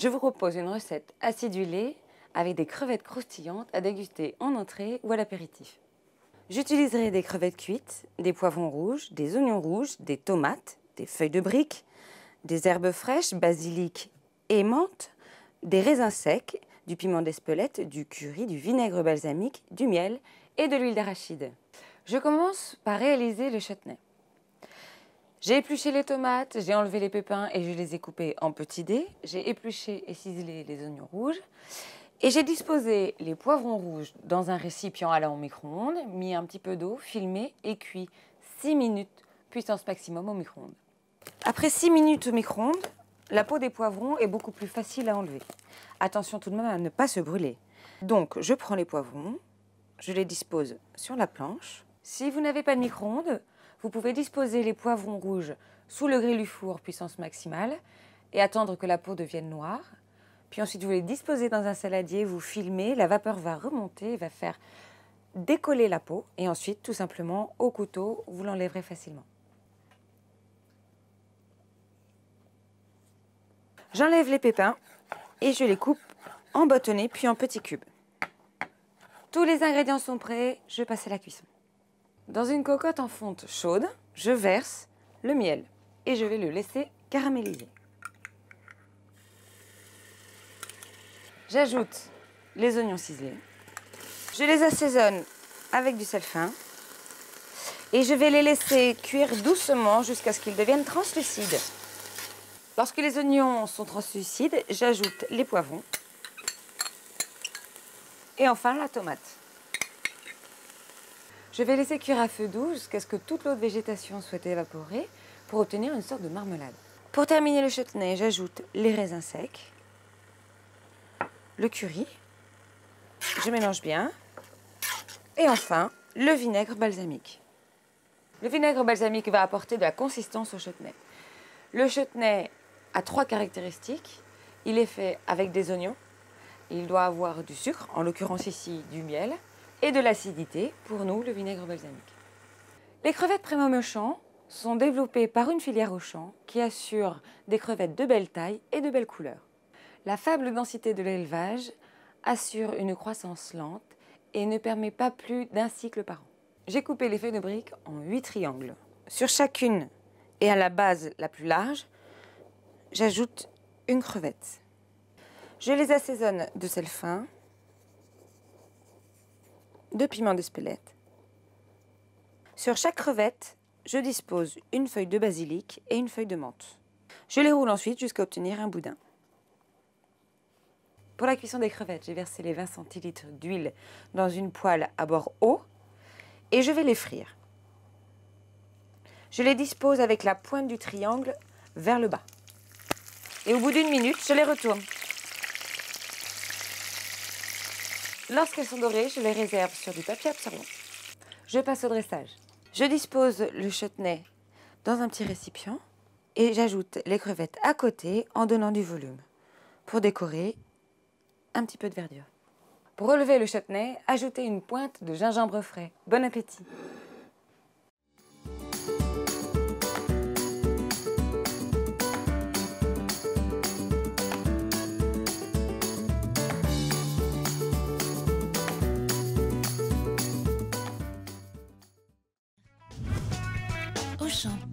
Je vous propose une recette acidulée avec des crevettes croustillantes à déguster en entrée ou à l'apéritif. J'utiliserai des crevettes cuites, des poivrons rouges, des oignons rouges, des tomates, des feuilles de briques, des herbes fraîches, basilic et menthe, des raisins secs, du piment d'Espelette, du curry, du vinaigre balsamique, du miel et de l'huile d'arachide. Je commence par réaliser le chutney. J'ai épluché les tomates, j'ai enlevé les pépins et je les ai coupés en petits dés. J'ai épluché et ciselé les oignons rouges. Et j'ai disposé les poivrons rouges dans un récipient allant au micro-ondes, mis un petit peu d'eau, filmé et cuit 6 minutes, puissance maximum au micro-ondes. Après 6 minutes au micro-ondes, la peau des poivrons est beaucoup plus facile à enlever. Attention tout de même à ne pas se brûler. Donc je prends les poivrons, je les dispose sur la planche. Si vous n'avez pas de micro-ondes, vous pouvez disposer les poivrons rouges sous le grill du four puissance maximale et attendre que la peau devienne noire. Puis ensuite, vous les disposez dans un saladier, vous filmez, la vapeur va remonter, va faire décoller la peau. Et ensuite, tout simplement, au couteau, vous l'enlèverez facilement. J'enlève les pépins et je les coupe en bâtonnets puis en petits cubes. Tous les ingrédients sont prêts, je passe à la cuisson. Dans une cocotte en fonte chaude, je verse le miel et je vais le laisser caraméliser. J'ajoute les oignons ciselés. Je les assaisonne avec du sel fin et je vais les laisser cuire doucement jusqu'à ce qu'ils deviennent translucides. Lorsque les oignons sont translucides, j'ajoute les poivrons et enfin la tomate. Je vais laisser cuire à feu doux jusqu'à ce que toute l'eau de végétation soit évaporée pour obtenir une sorte de marmelade. Pour terminer le chutney, j'ajoute les raisins secs, le curry, je mélange bien et enfin le vinaigre balsamique. Le vinaigre balsamique va apporter de la consistance au chutney. Le chutney a 3 caractéristiques. Il est fait avec des oignons, il doit avoir du sucre, en l'occurrence ici du miel, et de l'acidité, pour nous le vinaigre balsamique. Les crevettes Premium Auchan sont développées par une filière Auchan qui assure des crevettes de belle taille et de belles couleurs. La faible densité de l'élevage assure une croissance lente et ne permet pas plus d'un cycle par an. J'ai coupé les feuilles de briques en 8 triangles. Sur chacune et à la base la plus large, j'ajoute une crevette. Je les assaisonne de sel fin, de piment d'Espelette. Sur chaque crevette, je dispose une feuille de basilic et une feuille de menthe. Je les roule ensuite jusqu'à obtenir un boudin. Pour la cuisson des crevettes, j'ai versé les 20 centilitres d'huile dans une poêle à bord haut et je vais les frire. Je les dispose avec la pointe du triangle vers le bas. Et au bout d'une minute, je les retourne. Lorsqu'elles sont dorées, je les réserve sur du papier absorbant. Je passe au dressage. Je dispose le chutney dans un petit récipient et j'ajoute les crevettes à côté en donnant du volume. Pour décorer, un petit peu de verdure. Pour relever le chutney, ajoutez une pointe de gingembre frais. Bon appétit! Auchan.